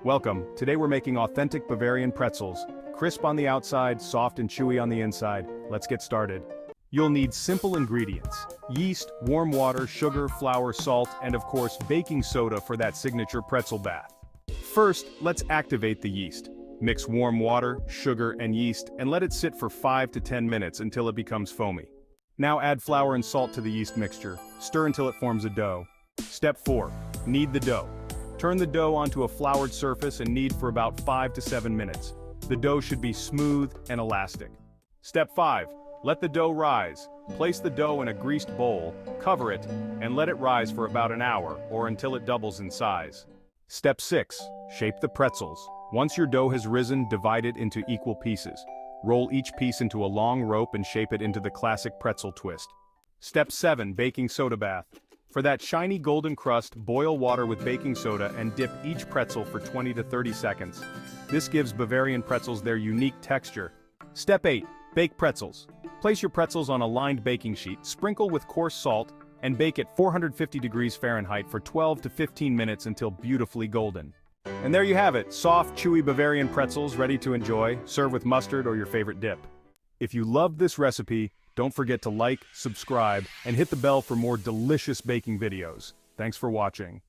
Welcome. Today we're making authentic Bavarian pretzels. Crisp on the outside, soft and chewy on the inside. Let's get started. You'll need simple ingredients: yeast, warm water, sugar, flour, salt, and of course baking soda for that signature pretzel bath. First, let's activate the yeast. Mix warm water, sugar, and yeast and let it sit for 5 to 10 minutes until it becomes foamy. Now add flour and salt to the yeast mixture. Stir until it forms a dough. Step 4. Knead the dough. Turn the dough onto a floured surface and knead for about 5 to 7 minutes. The dough should be smooth and elastic. Step 5. Let the dough rise. Place the dough in a greased bowl, cover it, and let it rise for about an hour or until it doubles in size. Step 6. Shape the pretzels. Once your dough has risen, divide it into equal pieces. Roll each piece into a long rope and shape it into the classic pretzel twist. Step 7. Baking soda bath. For that shiny golden crust, boil water with baking soda and dip each pretzel for 20 to 30 seconds. This gives Bavarian pretzels their unique texture. Step 8. Bake pretzels. Place your pretzels on a lined baking sheet, sprinkle with coarse salt, and bake at 450 degrees Fahrenheit for 12 to 15 minutes until beautifully golden. And there you have it, soft, chewy Bavarian pretzels ready to enjoy. Serve with mustard or your favorite dip. If you loved this recipe, don't forget to like, subscribe, and hit the bell for more delicious baking videos. Thanks for watching.